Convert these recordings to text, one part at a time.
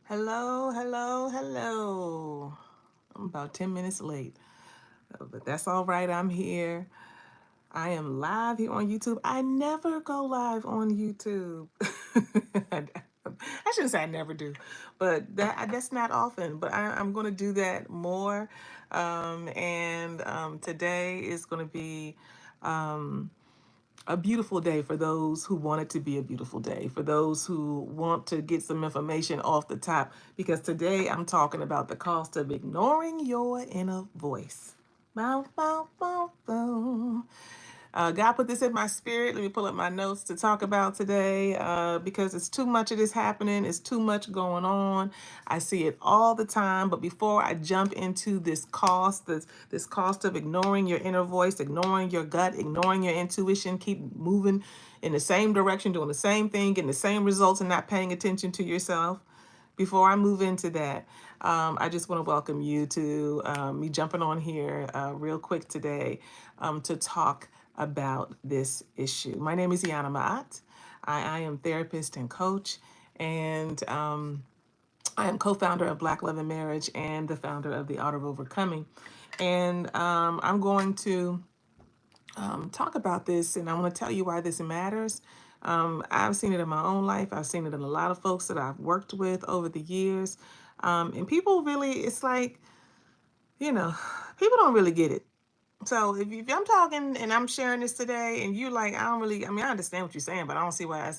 Hello, hello, hello. I'm about 10 minutes late, but that's all right. I'm here. I am live here on YouTube. I never go live on YouTube. I shouldn't say I never do, but that's not often. But I'm going to do that more. And today is going to be a beautiful day for those who want it to be a beautiful day, for those who want to get some information off the top, because today I'm talking about the cost of ignoring your inner voice. Bow, bow, bow, bow. God put this in my spirit. Let me pull up my notes to talk about today because it's too much of this happening. It's too much going on. I see it all the time. But before I jump into this cost of ignoring your inner voice, ignoring your gut, ignoring your intuition, keep moving in the same direction, doing the same thing, getting the same results, and not paying attention to yourself. Before I move into that, I just want to welcome you to me jumping on here real quick today to talk about this issue. My name is Yana Maat. I am therapist and coach, and I am co-founder of Black Love and Marriage and the founder of the Art of Overcoming. And I'm going to talk about this, and I want to tell you why this matters. I've seen it in my own life. I've seen it in a lot of folks that I've worked with over the years. And people really, it's like, you know, people don't really get it. So if I'm talking and I'm sharing this today and you like, I don't really, I mean, I understand what you're saying, but I don't see why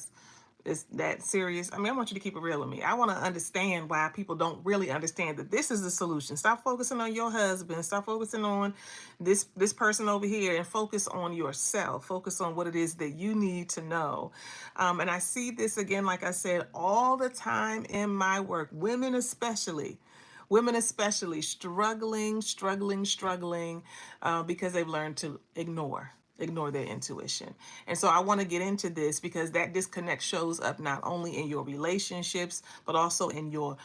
it's that serious. I mean, I want you to keep it real with me. I want to understand why people don't really understand that this is the solution. Stop focusing on your husband. Stop focusing on this person over here and focus on yourself. Focus on what it is that you need to know. And I see this again, like I said, all the time in my work, women especially struggling because they've learned to ignore their intuition. And so I want to get into this because that disconnect shows up not only in your relationships but also in your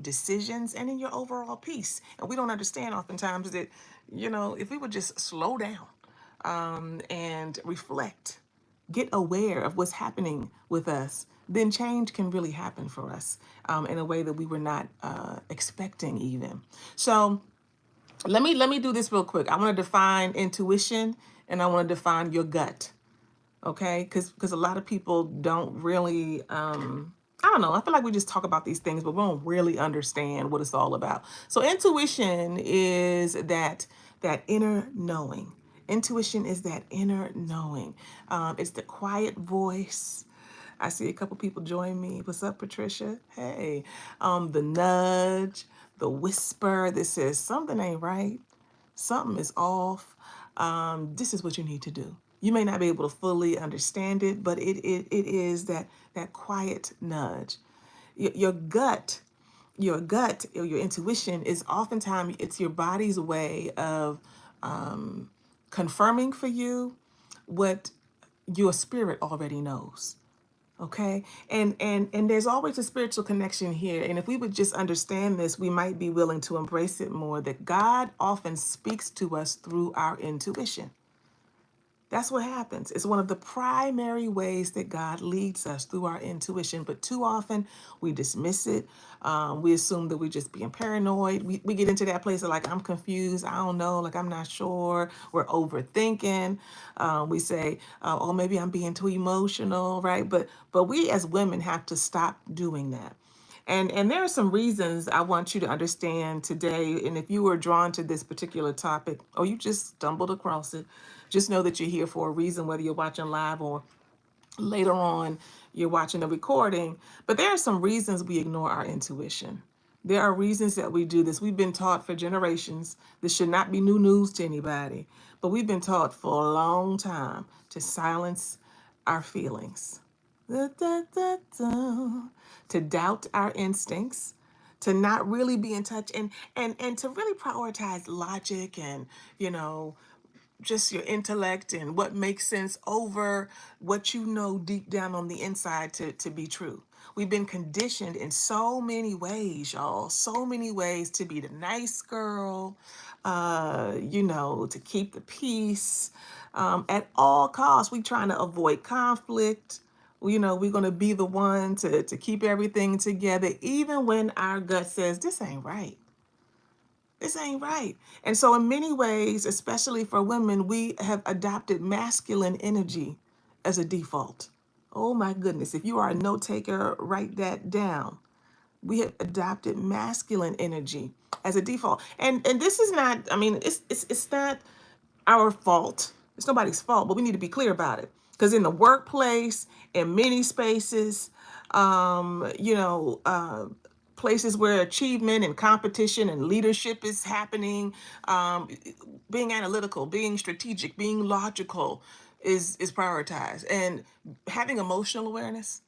decisions and in your overall peace. And we don't understand oftentimes that, if we would just slow down and reflect, get aware of what's happening with us, then change can really happen for us in a way that we were not expecting even. So let me do this real quick. I want to define intuition and I want to define your gut. Okay, because a lot of people don't really I don't know, I feel like we just talk about these things but we don't really understand what it's all about. So intuition is that inner knowing. Intuition is that inner knowing. It's the quiet voice. I see a couple people join me. What's up, Patricia? Hey. The nudge, the whisper that says something ain't right, something is off. This is what you need to do. You may not be able to fully understand it, but it is that quiet nudge. Your gut, or your intuition is oftentimes it's your body's way of confirming for you what your spirit already knows. Okay, and there's always a spiritual connection here, and if we would just understand this, we might be willing to embrace it more, that God often speaks to us through our intuition. That's what happens. It's one of the primary ways that God leads us, through our intuition. But too often we dismiss it. We assume that we're just being paranoid. We get into that place of like, I'm confused. I don't know. Like, I'm not sure. We're overthinking. We say, oh, maybe I'm being too emotional, right? But we as women have to stop doing that. And there are some reasons I want you to understand today. And if you were drawn to this particular topic or you just stumbled across it, just know that you're here for a reason, whether you're watching live or later on you're watching the recording. But there are some reasons we ignore our intuition. There are reasons that we do this. We've been taught for generations. This should not be new news to anybody, but we've been taught for a long time to silence our feelings, da, da, da, da, to doubt our instincts, to not really be in touch, and to really prioritize logic and, you know, just your intellect and what makes sense over what you know deep down on the inside to be true. We've been conditioned in so many ways, y'all, so many ways to be the nice girl, to keep the peace. At all costs, we trying to avoid conflict. We're going to be the one to keep everything together, even when our gut says, this ain't right. This ain't right. And so, in many ways, especially for women, we have adopted masculine energy as a default. Oh my goodness. If you are a note taker, write that down. We have adopted masculine energy as a default. And this is not, I mean, it's not our fault. It's nobody's fault, but we need to be clear about it. Because in the workplace, in many spaces, places where achievement and competition and leadership is happening, um, being analytical, being strategic, being logical is prioritized. And having emotional awareness,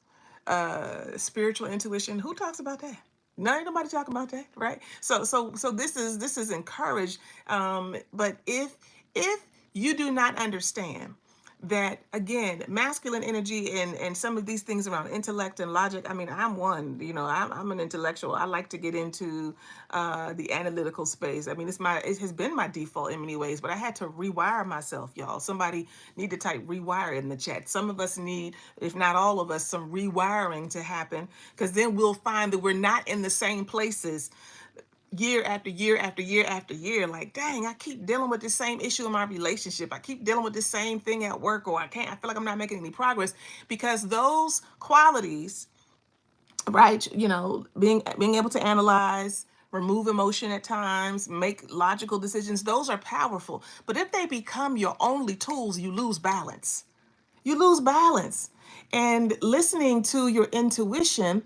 spiritual intuition, who talks about that? No, ain't nobody talking about that, right? So this is encouraged. But if you do not understand that, again, masculine energy and some of these things around intellect and logic, I mean, I'm one, I'm an intellectual. I like to get into the analytical space. I mean, it has been my default in many ways, but I had to rewire myself, y'all. Somebody need to type rewire in the chat. Some of us need, if not all of us, some rewiring to happen, because then we'll find that we're not in the same places year after year after year after year. Like, dang, I keep dealing with the same issue in my relationship. I keep dealing with the same thing at work, or I feel like I'm not making any progress, because those qualities, right? Being able to analyze, remove emotion at times, make logical decisions, those are powerful. But if they become your only tools, you lose balance. You lose balance. And listening to your intuition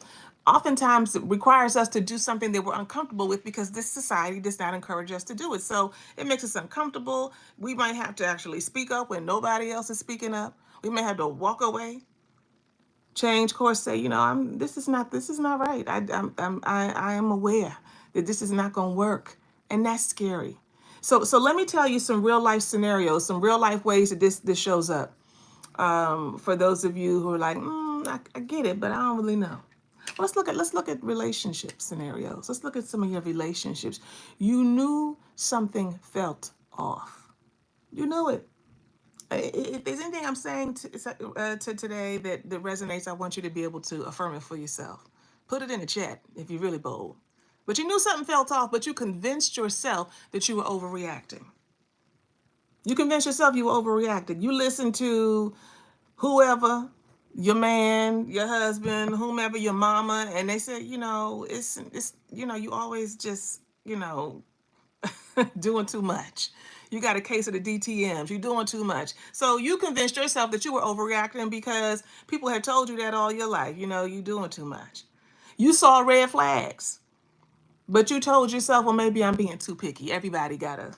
oftentimes requires us to do something that we're uncomfortable with, because this society does not encourage us to do it. So it makes us uncomfortable. We might have to actually speak up when nobody else is speaking up. We may have to walk away, change course, say, this is not right. I am aware that this is not going to work, and that's scary. So let me tell you some real life scenarios, some real life ways that this shows up. For those of you who are like, I get it, but I don't really know. Let's look at relationship scenarios. Let's look at some of your relationships. You knew something felt off. You knew it. If there's anything I'm saying to today that resonates, I want you to be able to affirm it for yourself. Put it in the chat if you're really bold. But you knew something felt off, but you convinced yourself that you were overreacting. You convinced yourself you were overreacting. You listened to whoever, your man, your husband, whomever, your mama, and they said, you always just, doing too much. You got a case of the DTMs. You're doing too much. So you convinced yourself that you were overreacting because people had told you that all your life. You doing too much. You saw red flags, but you told yourself, well, maybe I'm being too picky. Everybody got to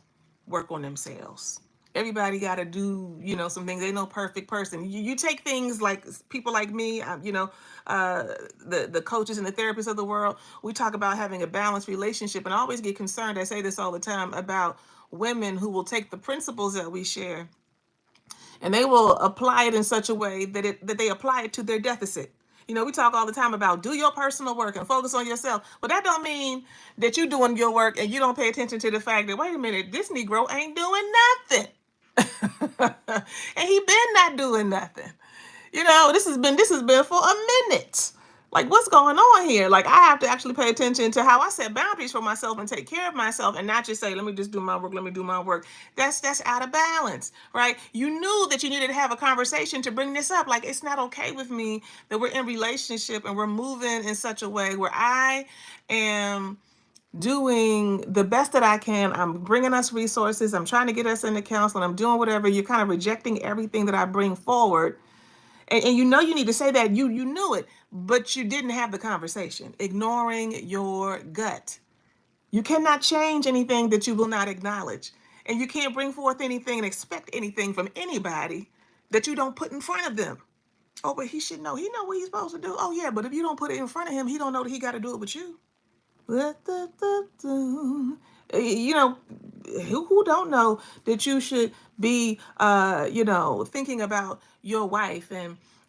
work on themselves. Everybody got to do, some things. Ain't no perfect person. You take things like people like me, the coaches and the therapists of the world. We talk about having a balanced relationship, and I always get concerned. I say this all the time about women who will take the principles that we share, and they will apply it in such a way that they apply it to their deficit. We talk all the time about do your personal work and focus on yourself, but that don't mean that you're doing your work and you don't pay attention to the fact that, wait a minute, this Negro ain't doing nothing. And he been not doing nothing. This has been for a minute. Like, what's going on here? Like, I have to actually pay attention to how I set boundaries for myself and take care of myself, and not just say, let me just do my work, let me do my work. That's out of balance, right? You knew that you needed to have a conversation to bring this up. Like, it's not okay with me that we're in relationship and we're moving in such a way where I am doing the best that I can. I'm bringing us resources. I'm trying to get us into counseling. I'm doing whatever. You're kind of rejecting everything that I bring forward. And you need to say that. You knew it, but you didn't have the conversation, ignoring your gut. You cannot change anything that you will not acknowledge. And you can't bring forth anything and expect anything from anybody that you don't put in front of them. Oh, but he should know. He know what he's supposed to do. Oh, yeah, but if you don't put it in front of him, he don't know that he got to do it with you. You know, who don't know that you should be, thinking about your wife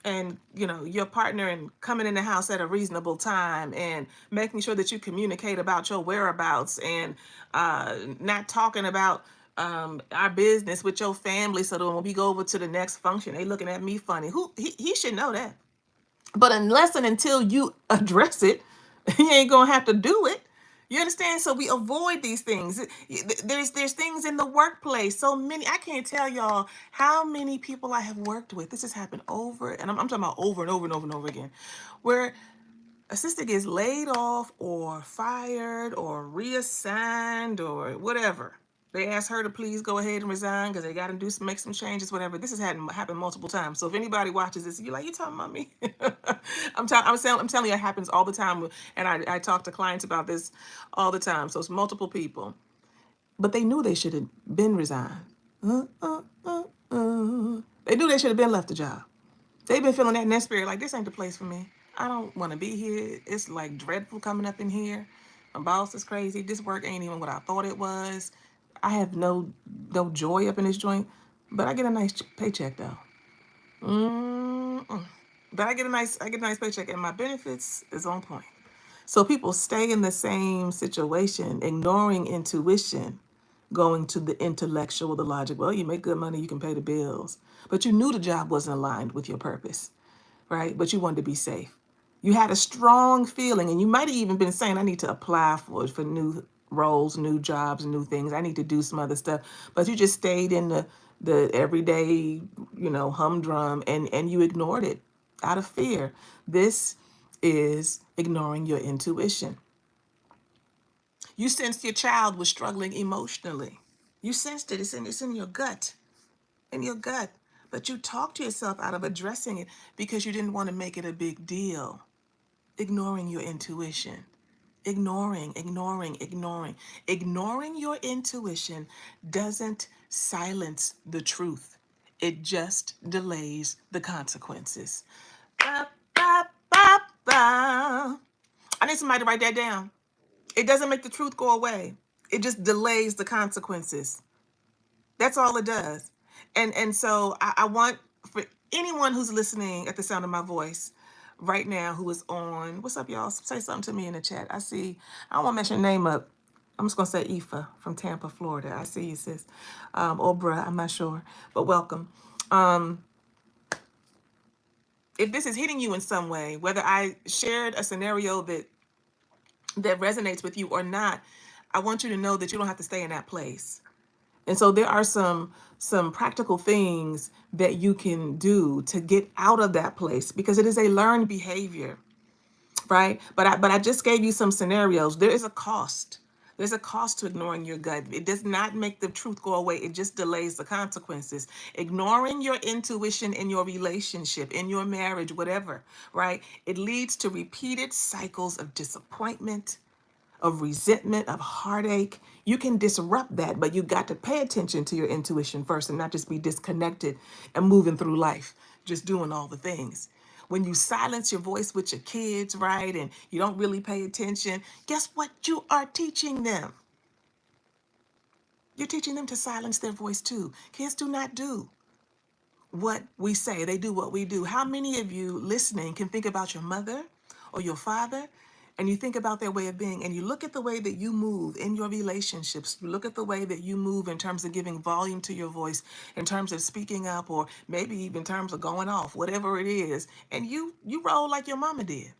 and your partner, and coming in the house at a reasonable time, and making sure that you communicate about your whereabouts, and not talking about our business with your family, so that when we go over to the next function, they looking at me funny. He should know that. But unless and until you address it, you ain't gonna have to do it. You understand? So we avoid these things. There's things in the workplace. So many. I can't tell y'all how many people I have worked with. This has happened over, and I'm talking about over and over and over and over again, where a sister gets laid off or fired or reassigned or whatever. They ask her to please go ahead and resign because they got to make some changes, whatever. This has happened multiple times. So if anybody watches this, you're like, you talking about me? I'm telling you, it happens all the time. And I talk to clients about this all the time. So it's multiple people. But they knew they should have been resigned. They knew they should have been left the job. They've been feeling that in their spirit, like, this ain't the place for me. I don't want to be here. It's like dreadful coming up in here. My boss is crazy. This work ain't even what I thought it was. I have no joy up in this joint, but I get a nice paycheck though. Mm-mm. But I get a nice paycheck, and my benefits is on point. So people stay in the same situation, ignoring intuition, going to the intellectual, the logic. Well, you make good money, you can pay the bills. But you knew the job wasn't aligned with your purpose, right? But you wanted to be safe. You had a strong feeling, and you might have even been saying, I need to apply for new roles, new jobs, new things. I need to do some other stuff. But you just stayed in the everyday, humdrum, and you ignored it out of fear. This is ignoring your intuition. You sensed your child was struggling emotionally. You sensed it. It's in your gut. In your gut. But you talked yourself out of addressing it because you didn't want to make it a big deal. Ignoring your intuition. Ignoring. Ignoring your intuition doesn't silence the truth. It just delays the consequences. Ba, ba, ba, ba. I need somebody to write that down. It doesn't make the truth go away. It just delays the consequences. That's all it does. And so I want for anyone who's listening at the sound of my voice right now, who is on, what's up, y'all? Say something to me in the chat. I don't want to mess your name up. I'm just going to say Aoife from Tampa, Florida. I see you, sis. Or bruh, I'm not sure. But welcome. If this is hitting you in some way, whether I shared a scenario that resonates with you or not, I want you to know that you don't have to stay in that place. And so there are some practical things that you can do to get out of that place, because it is a learned behavior, right? But I just gave you some scenarios. There is a cost. There's a cost to ignoring your gut. It does not make the truth go away. It just delays the consequences. Ignoring your intuition in your relationship, in your marriage, whatever, right? It leads to repeated cycles of disappointment, of resentment, of heartache. You can disrupt that, but you got to pay attention to your intuition first and not just be disconnected and moving through life, just doing all the things. When you silence your voice with your kids, right, and you don't really pay attention, guess what you are teaching them? You're teaching them to silence their voice too. Kids do not do what we say, they do what we do. How many of you listening can think about your mother or your father, and you think about their way of being, and you look at the way that you move in your relationships, you look at the way that you move in terms of giving volume to your voice, in terms of speaking up, or maybe even in terms of going off, whatever it is, and you roll like your mama did.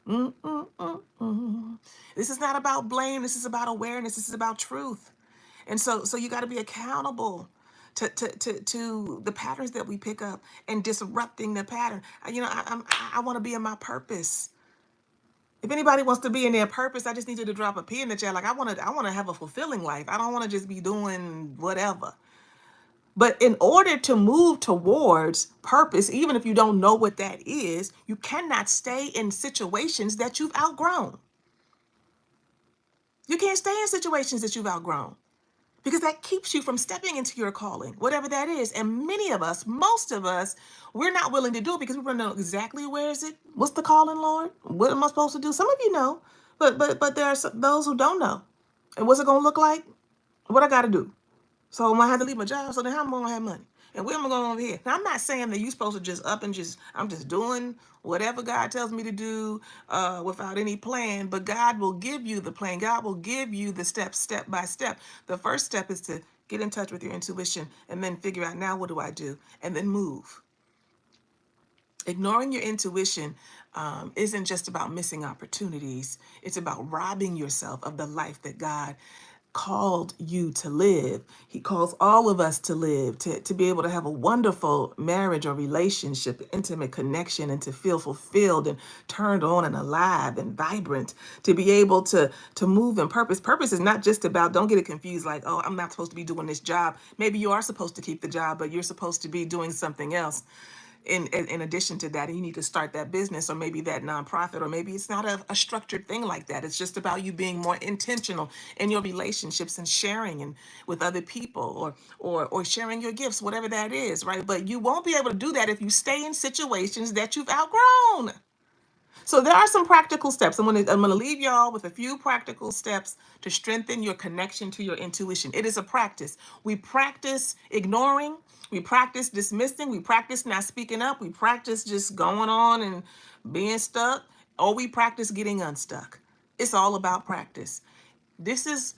Mm-mm-mm-mm. This is not about blame. This is about awareness. This is about truth. And so you got to be accountable to the patterns that we pick up and disrupting the pattern. I want to be in my purpose. If anybody wants to be in their purpose, I just need you to drop a P in the chat. Like, I want to have a fulfilling life. I don't want to just be doing whatever. But in order to move towards purpose, even if you don't know what that is, you cannot stay in situations that you've outgrown. You can't stay in situations that you've outgrown, because that keeps you from stepping into your calling, whatever that is. And many of us, most of us, we're not willing to do it because we want to know exactly where is it? What's the calling, Lord? What am I supposed to do? Some of you know, but there are those who don't know. And what's it going to look like? What I got to do? So I'm gonna have to leave my job. So then how am I gonna have money? And where am I going over here? Now I'm not saying that you're supposed to just up and I'm just doing whatever God tells me to do without any plan. But God will give you the plan. God will give you the steps, step by step. The first step is to get in touch with your intuition and then figure out, now what do I do? And then move. Ignoring your intuition isn't just about missing opportunities. It's about robbing yourself of the life that God called you to live. He calls all of us to live, to be able to have a wonderful marriage or relationship, intimate connection, and to feel fulfilled and turned on and alive and vibrant, to be able to move in purpose. Purpose is not just about, don't get it confused, like, oh, I'm not supposed to be doing this job. Maybe you are supposed to keep the job, but you're supposed to be doing something else in addition to that, and you need to start that business or maybe that nonprofit, or maybe it's not a structured thing like that. It's just about you being more intentional in your relationships and sharing and with other people, or sharing your gifts, whatever that is, right? But you won't be able to do that if you stay in situations that you've outgrown. So there are some practical steps. I'm gonna leave y'all with a few practical steps to strengthen your connection to your intuition. It is a practice. We practice ignoring, we practice dismissing, we practice not speaking up, we practice just going on and being stuck, or we practice getting unstuck. It's all about practice. This is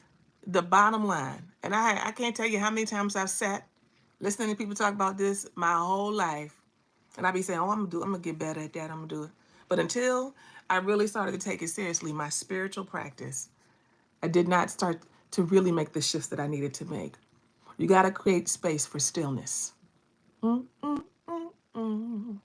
the bottom line. And I can't tell you how many times I've sat listening to people talk about this my whole life. And I be saying, oh, I'm gonna get better at that. I'm gonna do it. But until I really started to take it seriously, my spiritual practice, I did not start to really make the shifts that I needed to make. You gotta create space for stillness. Mm, mm, mm, mm.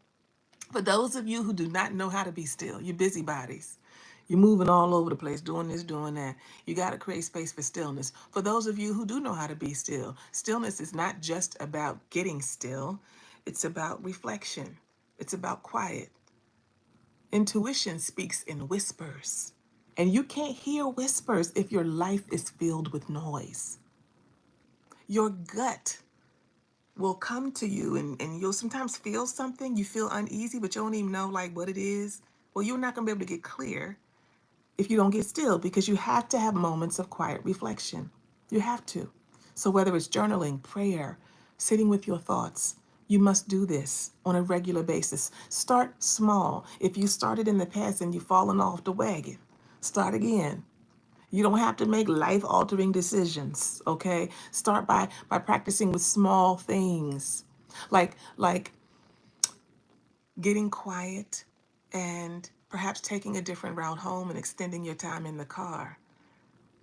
For those of you who do not know how to be still, you're busybodies. You're moving all over the place, doing this, doing that. You got to create space for stillness. For those of you who do know how to be still, stillness is not just about getting still, it's about reflection, it's about quiet. Intuition speaks in whispers, and you can't hear whispers if your life is filled with noise. Your gut will come to you, and you'll sometimes feel something. You feel uneasy, but you don't even know like what it is. Well, you're not going to be able to get clear if you don't get still, because you have to have moments of quiet reflection. You have to. So whether it's journaling, prayer, sitting with your thoughts, you must do this on a regular basis. Start small. If you started in the past and you've fallen off the wagon, start again. You don't have to make life-altering decisions, okay? Start by practicing with small things. Like getting quiet and perhaps taking a different route home and extending your time in the car.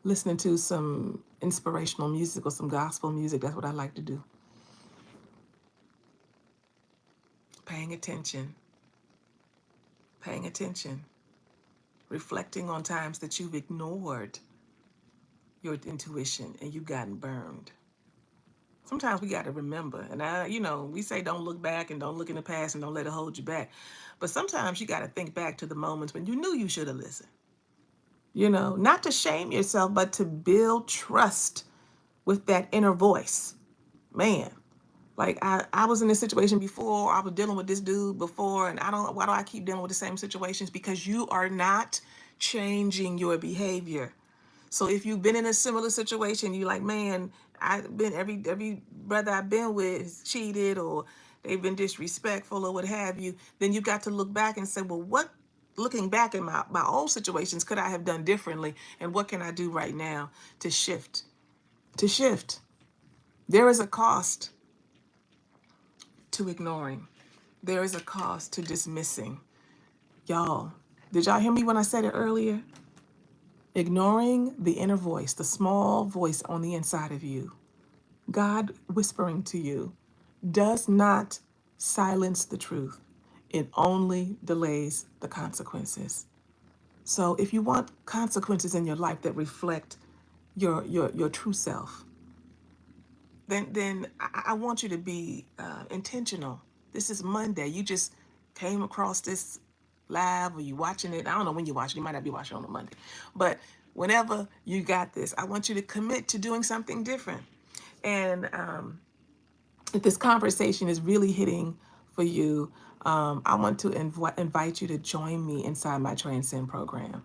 Listening to some inspirational music or some gospel music. That's what I like to do. Paying attention. Paying attention. Reflecting on times that you've ignored your intuition and you've gotten burned. Sometimes we got to remember, and we say don't look back and don't look in the past and don't let it hold you back. But sometimes you got to think back to the moments when you knew you should have listened. Not to shame yourself, but to build trust with that inner voice. Man, like I was in this situation before, I was dealing with this dude before, and why do I keep dealing with the same situations? Because you are not changing your behavior. So if you've been in a similar situation, you like, man, I've been every brother I've been with is cheated, or they've been disrespectful or what have you, then you got to look back and say, well, what, looking back at my old situations, could I have done differently? And what can I do right now to shift? To shift. There is a cost to ignoring. There is a cost to dismissing. Y'all, did y'all hear me when I said it earlier? Ignoring the inner voice, the small voice on the inside of you, God whispering to you, does not silence the truth. It only delays the consequences. So if you want consequences in your life that reflect your true self, then I want you to be intentional. This is Monday. You just came across this live, or you watching it. I don't know when you're watching. You might not be watching on a Monday. But whenever you got this, I want you to commit to doing something different. And if this conversation is really hitting for you, I want to invite you to join me inside my Transcend program.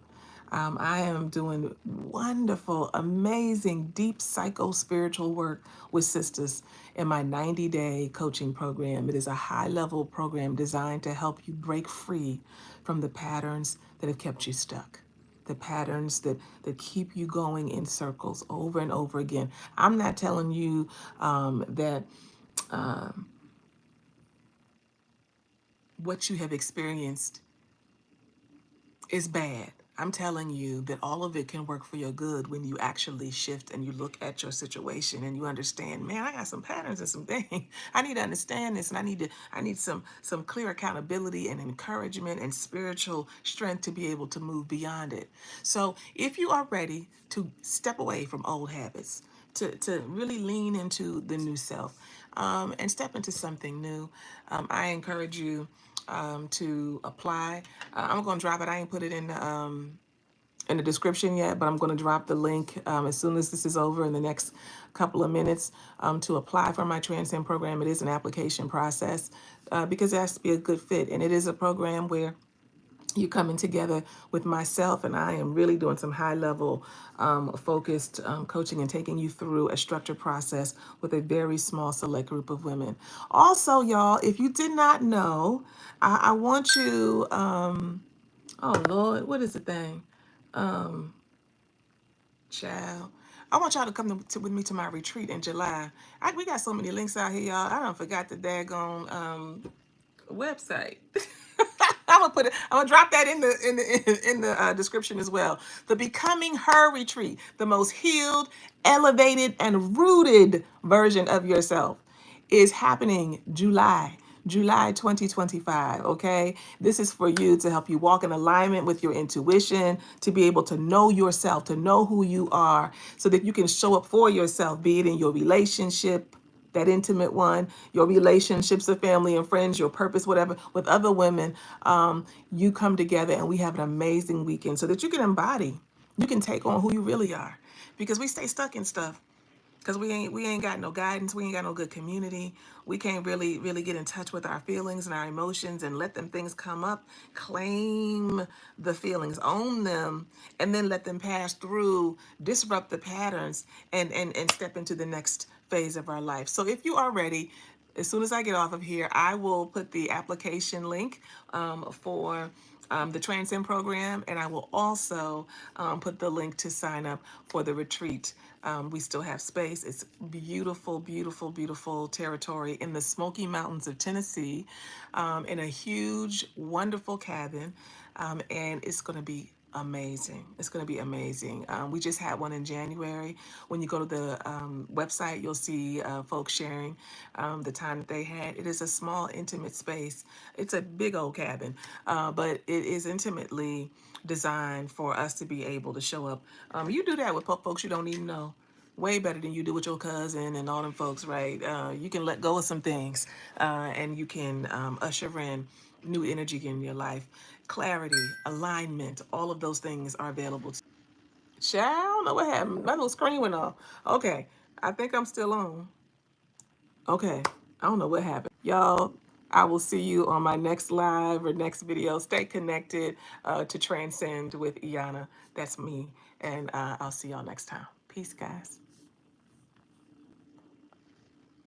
I am doing wonderful, amazing, deep psycho spiritual work with sisters in my 90-day coaching program. It is a high level program designed to help you break free from the patterns that have kept you stuck, the patterns that keep you going in circles over and over again. I'm not telling you that what you have experienced is bad. I'm telling you that all of it can work for your good when you actually shift and you look at your situation and you understand, man, I got some patterns and some things. I need to understand this, and I need some clear accountability and encouragement and spiritual strength to be able to move beyond it. So if you are ready to step away from old habits, to really lean into the new self, and step into something new, I encourage you to apply. I'm going to drop it. I ain't put it in the description yet, but I'm going to drop the link as soon as this is over in the next couple of minutes to apply for my Transcend program. It is an application process because it has to be a good fit. And it is a program where you coming together with myself, and I am really doing some high level focused coaching and taking you through a structured process with a very small select group of women. Also, y'all, if you did not know, I want you, oh Lord, what is the thing? Child. I want y'all to come with me to my retreat in July. We got so many links out here, y'all. I don't forgot the daggone website. I'm gonna put it. I'm gonna drop that in the description as well. The Becoming Her Retreat, the most healed, elevated, and rooted version of yourself, is happening July 2025. Okay, this is for you to help you walk in alignment with your intuition, to be able to know yourself, to know who you are, so that you can show up for yourself, be it in your relationship, that intimate one, your relationships with family and friends, your purpose, whatever, with other women. You come together and we have an amazing weekend so that you can embody, you can take on who you really are, because we stay stuck in stuff because we ain't got no guidance, we ain't got no good community. We can't really get in touch with our feelings and our emotions and let them things come up. Claim the feelings, own them, and then let them pass through, disrupt the patterns, and step into the next phase of our life. So if you are ready, as soon as I get off of here, I will put the application link for the Transcend program, and I will also put the link to sign up for the retreat. We still have space. It's beautiful, beautiful, beautiful territory in the Smoky Mountains of Tennessee, in a huge, wonderful cabin, and it's going to be amazing. It's going to be amazing. We just had one in January. When you go to the website, you'll see folks sharing the time that they had. It is a small, intimate space. It's a big old cabin, but it is intimately designed for us to be able to show up. You do that with folks you don't even know way better than you do with your cousin and all them folks, right? You can let go of some things, and you can usher in new energy in your life. Clarity, alignment, all of those things are available to you. Child, I don't know what happened. My little screen went off. Okay, I think I'm still on. Okay, I don't know what happened. Y'all, I will see you on my next live or next video. Stay connected to Transcend with Iana. That's me. And I'll see y'all next time. Peace, guys.